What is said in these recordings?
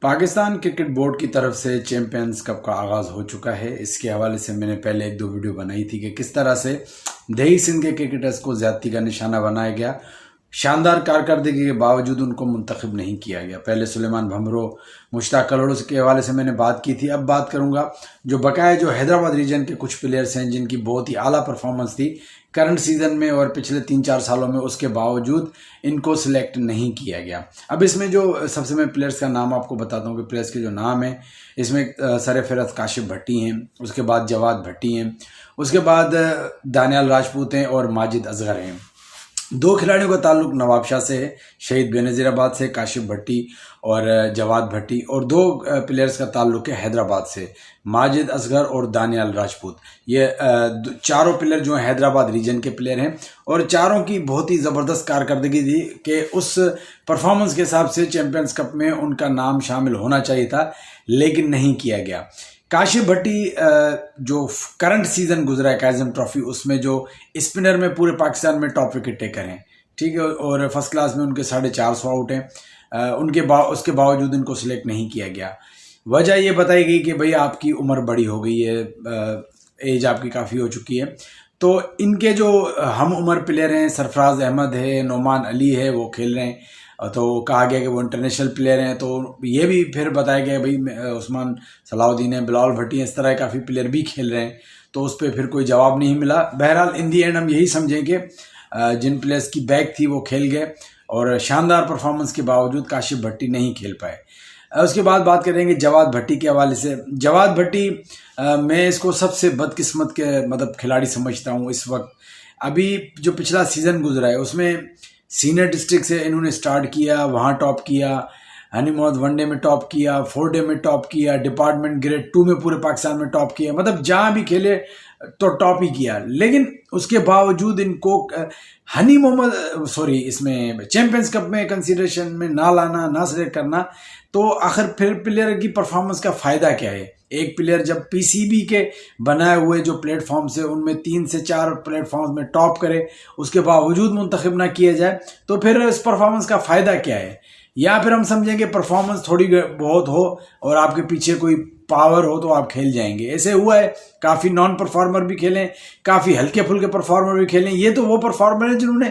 Pakistan cricket board की तरफ से चैंपियंस कप का आगाज़ हो चुका है। इसके हवाले से मैंने पहले एक दो वीडियो बनाई थी कि किस तरह से दही सिंध के क्रिकेटर्स को ज्यादती का निशाना बनाया गया। शानदार कारकर्दगी के बावजूद उनको मुंतखब नहीं किया गया। पहले सुलेमान भमरो, मुश्ताक कलोड़ो के हवाले से मैंने बात की थी। अब बात करूंगा जो बकाया जो हैदराबाद रीजन के कुछ प्लेयर्स हैं जिनकी बहुत ही आला परफॉर्मेंस थी करंट सीजन में और पिछले 3-4 सालों में, उसके बावजूद इनको सिलेक्ट नहीं किया गया। अब इसमें जो सबसे मैं प्लेयर्स का नाम आपको बताता हूँ कि प्लेयर्स के जो नाम है इसमें सरफराज काशिफ भट्टी हैं, उसके बाद जवाद भट्टी हैं, उसके बाद दानियाल राजपूत हैं और माजिद असगर हैं। दो खिलाड़ियों का ताल्लुक नवाबशाह से है, शहीद बेनज़ीराबाद से काशिफ भट्टी और जवाद भट्टी, और दो प्लेयर्स का ताल्लुक है हैदराबाद से, माजिद असगर और दानियाल राजपूत। ये चारों प्लेयर जो हैं हैदराबाद रीजन के प्लेयर हैं और चारों की बहुत ही ज़बरदस्त कारकर्दगी थी कि उस परफॉर्मेंस के हिसाब से चैंपियंस कप में उनका नाम शामिल होना चाहिए था, लेकिन नहीं किया गया। काशिफ भट्टी जो करंट सीजन गुजरा है काइजम ट्रॉफी, उसमें जो स्पिनर में पूरे पाकिस्तान में टॉप विकेट टेकर हैं, ठीक है, और फर्स्ट क्लास में उनके 450 आउट हैं। उसके बावजूद इनको सिलेक्ट नहीं किया गया। वजह ये बताई गई कि भाई आपकी उम्र बड़ी हो गई है, एज आपकी काफ़ी हो चुकी है। तो इनके जो हम उम्र प्लेयर हैं, सरफराज अहमद है, नोमान अली है, वो खेल रहे हैं, तो कहा गया कि वो इंटरनेशनल प्लेयर हैं। तो ये भी फिर बताया गया भाई उस्मान सलाउद्दीन है, बिलाल भट्टी है, इस तरह काफ़ी प्लेयर भी खेल रहे हैं। तो उस पर फिर कोई जवाब नहीं मिला। बहरहाल इन दी एंड हम यही समझें कि जिन प्लेयर्स की बैक थी वो खेल गए और शानदार परफॉर्मेंस के बावजूद काशिफ भट्टी नहीं खेल पाए। उसके बाद बात करेंगे जवाद भट्टी के हवाले से। जवाद भट्टी मैं इसको सबसे बदकिस्मत के मतलब खिलाड़ी समझता हूँ इस वक्त। अभी जो पिछला सीज़न गुजरा है उसमें सीनियर डिस्ट्रिक्ट से इन्होंने स्टार्ट किया, वहाँ टॉप किया, हनी मोहम्मद वनडे में टॉप किया, 4 डे में टॉप किया, डिपार्टमेंट ग्रेड 2 में पूरे पाकिस्तान में टॉप किया, मतलब जहाँ भी खेले तो टॉप ही किया। लेकिन उसके बावजूद इनको हनी मोहम्मद इसमें चैंपियंस कप में कंसीडरेशन में ना लाना, ना सिलेक्ट करना, तो आखिर फिर प्लेयर की परफॉर्मेंस का फ़ायदा क्या है? एक प्लेयर जब पीसीबी के बनाए हुए जो प्लेटफॉर्म से उनमें 3 से 4 प्लेटफॉर्म्स में टॉप करे, उसके बावजूद मुंतखब ना किया जाए, तो फिर इस परफॉर्मेंस का फ़ायदा क्या है? या फिर हम समझेंगे परफॉर्मेंस थोड़ी बहुत हो और आपके पीछे कोई पावर हो तो आप खेल जाएंगे। ऐसे हुआ है, काफ़ी नॉन परफॉर्मर भी खेलें, काफ़ी हल्के फुल्के परफॉर्मर भी खेलें। ये तो वो परफॉर्मर है जिन्होंने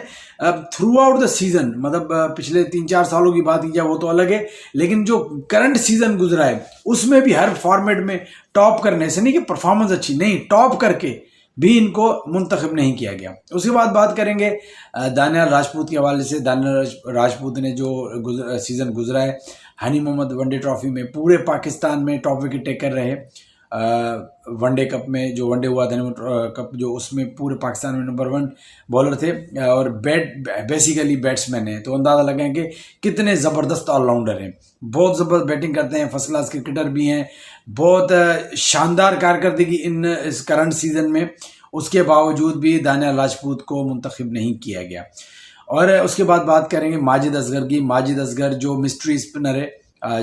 थ्रू आउट द सीजन, मतलब पिछले 3-4 सालों की बात की जाए वो तो अलग है, लेकिन जो करंट सीजन गुजरा है उसमें भी हर फॉर्मेट में टॉप करने से नहीं कि परफॉर्मेंस अच्छी नहीं, टॉप करके भी इनको मुंतखब नहीं किया गया। उसके बाद बात करेंगे दानियाल राजपूत के हवाले से। दानियाल राजपूत ने जो सीज़न गुजरा है हनी मोहम्मद वनडे ट्रॉफी में पूरे पाकिस्तान में टॉप विकेट टेकर रहे। वनडे कप में जो वनडे हुआ था कप जो, उसमें पूरे पाकिस्तान में नंबर 1 बॉलर थे और बेसिकली बैट्समैन हैं, तो अंदाज़ा लगाएं कि कितने ज़बरदस्त ऑलराउंडर हैं। बहुत ज़बरदस्त बैटिंग करते हैं, फर्स्ट क्लास क्रिकेटर भी हैं, बहुत शानदार कारकर्दगी इस करंट सीजन में। उसके बावजूद भी दानियाल राजपूत को मुंतखब नहीं किया गया। और उसके बाद बात करेंगे माजिद असगर की। माजिद असगर जो मिस्ट्री स्पिनर है,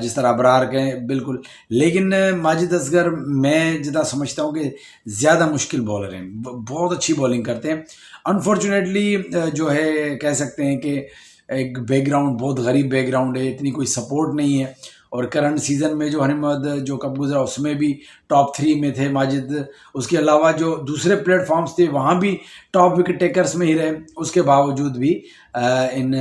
जिस तरह अबरार के बिल्कुल, लेकिन माजिद असगर मैं जितना समझता हूँ कि ज़्यादा मुश्किल बॉलर हैं, बहुत अच्छी बॉलिंग करते हैं। अनफॉर्चुनेटली जो है कह सकते हैं कि एक बैकग्राउंड, बहुत गरीब बैकग्राउंड है, इतनी कोई सपोर्ट नहीं है। और करंट सीजन में जो हनी मोहम्मद जो कप गुजरा उसमें भी टॉप 3 में थे माजिद। उसके अलावा जो दूसरे प्लेटफॉर्म्स थे वहाँ भी टॉप विकेट टेकर्स में ही रहे, उसके बावजूद भी इन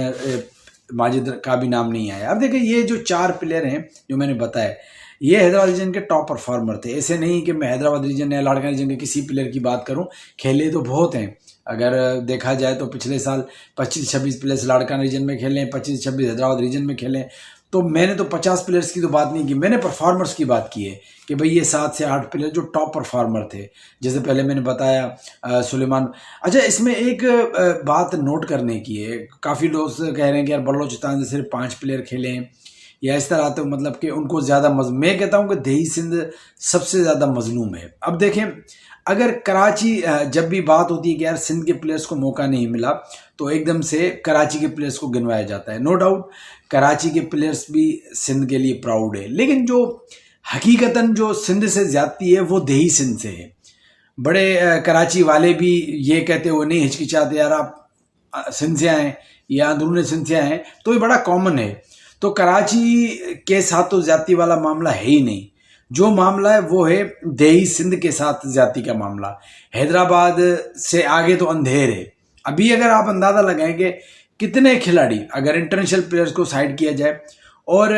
माजिद का भी नाम नहीं आया। अब देखिए ये जो 4 प्लेयर हैं जो मैंने बताया, ये हैदराबाद रीजन के टॉप परफॉर्मर थे। ऐसे नहीं कि मैं हैदराबाद रीजन या लाड़काना रीजन के किसी प्लेयर की बात करूं, खेले तो बहुत हैं। अगर देखा जाए तो पिछले साल 25-26 प्लेयर्स लाड़काना रीजन में खेले, 25-26 हैदराबाद रीजन में खेले। तो मैंने तो 50 प्लेयर्स की तो बात नहीं की, मैंने परफॉर्मर्स की बात की है कि भाई ये 7 से 8 प्लेयर जो टॉप परफॉर्मर थे। जैसे पहले मैंने बताया सुलेमान। अच्छा, इसमें एक बात नोट करने की है, काफ़ी लोग कह रहे हैं कि यार बलोचिस्तान से सिर्फ 5 प्लेयर खेले हैं या इस तरह, तो मतलब कि उनको ज़्यादा मैं कहता हूँ कि दही सिंध सबसे ज़्यादा मजलूम है। अब देखें, अगर कराची जब भी बात होती है कि यार सिंध के प्लेयर्स को मौका नहीं मिला, तो एकदम से कराची के प्लेयर्स को गिनवाया जाता है। नो डाउट कराची के प्लेयर्स भी सिंध के लिए प्राउड है, लेकिन जो हकीकतन जो सिंध से ज्यादती है वो दही सिंध से है। बड़े कराची वाले भी ये कहते हुए नहीं हिचकिचाते यार आप सिंध से आए या अंदरूनी सिंध से आए, तो ये बड़ा कॉमन है। तो कराची के साथ तो ज्यादती वाला मामला है ही नहीं। जो मामला है वो है देही सिंध के साथ ज्यादती का मामला। हैदराबाद से आगे तो अंधेर है। अभी अगर आप अंदाजा लगाएंगे कितने खिलाड़ी, अगर इंटरनेशनल प्लेयर्स को साइड किया जाए और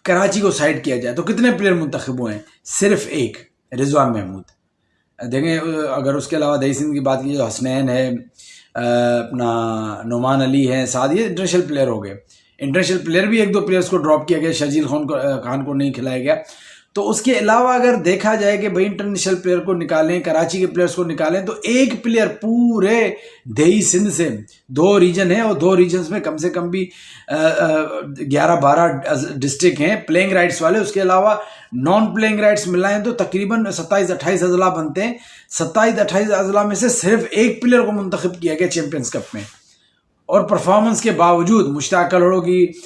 कराची को साइड किया जाए, तो कितने प्लेयर मुंतखब हुए हैं? सिर्फ एक, रिजवान महमूद। देखें, अगर उसके अलावा दही सिंध की बात की, हसनैन है, अपना नुमान अली है, साथ ये इंटरनेशनल प्लेयर हो गए। इंटरनेशनल प्लेयर भी एक दो प्लेयर्स को ड्रॉप किया गया, शर्जील खान को नहीं खिलाया गया। तो उसके अलावा अगर देखा जाए कि भाई इंटरनेशनल प्लेयर को निकालें, कराची के प्लेयर्स को निकालें, तो एक प्लेयर पूरे देही सिंध से, 2 रीजन है और 2 रीजन्स में कम से कम भी 11-12 डिस्ट्रिक्ट हैं प्लेइंग राइट्स वाले। उसके अलावा नॉन प्लेइंग राइट्स मिलाएं तो तकरीबन 27-28 अजला बनते हैं। 27-28 अजला में से सिर्फ एक प्लेयर को मुंतखब किया गया चैंपियंस कप में, और परफॉर्मेंस के बावजूद मुश्ताक कलड़ो की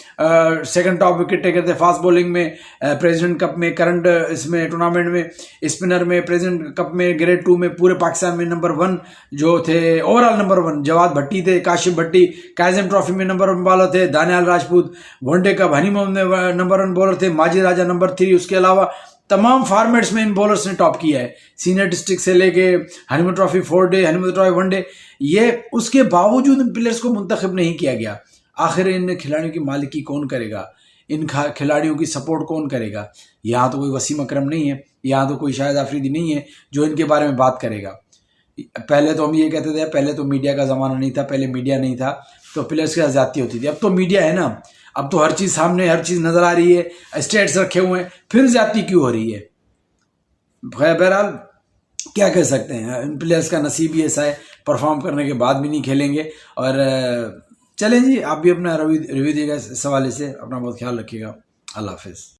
सेकंड टॉप विकेट टेकर थे फास्ट बॉलिंग में, प्रेसिडेंट कप में, करंट इसमें टूर्नामेंट में, स्पिनर में, प्रेसिडेंट कप में, ग्रेड 2 में पूरे पाकिस्तान में नंबर 1 जो थे, ओवरऑल नंबर 1 जवाद भट्टी थे, काशिफ भट्टी कायजम ट्रॉफी में नंबर 1 बॉलर थे, दानियाल राजपूत वनडे कप हनी मोहम्मद में नंबर 1 बॉलर थे, माजिद राजा नंबर 3। उसके अलावा तमाम फॉर्मेट्स में इन बॉलर्स ने टॉप किया है, सीनियर डिस्ट्रिक्ट से लेके honeymoon trophy 4 day, honeymoon trophy 1 day. ये उसके बावजूद इन प्लेयर्स को मुंतखब नहीं किया गया। आखिर इन खिलाड़ियों की मालिकी कौन करेगा? इन खिलाड़ियों की सपोर्ट कौन करेगा? यहाँ तो कोई वसीम अकरम नहीं है, यहाँ तो कोई शाहिद आफरीदी नहीं है जो इनके बारे में बात करेगा। पहले तो हम ये कहते थे, पहले तो मीडिया का ज़माना नहीं था, पहले मीडिया नहीं था तो प्लेयर्स की ज्यादती होती थी। अब तो मीडिया है ना, अब तो हर चीज़ सामने, हर चीज़ नज़र आ रही है, स्टेट्स रखे हुए हैं, फिर ज्यादती क्यों हो रही है? बहरहाल क्या कह सकते हैं, इन प्लेयर्स का नसीब ही ऐसा है, परफॉर्म करने के बाद भी नहीं खेलेंगे। और चलें जी, आप भी अपना रिव्यू दिएगा इस हवाले से। अपना बहुत ख्याल रखिएगा। अल्लाह हाफिज़।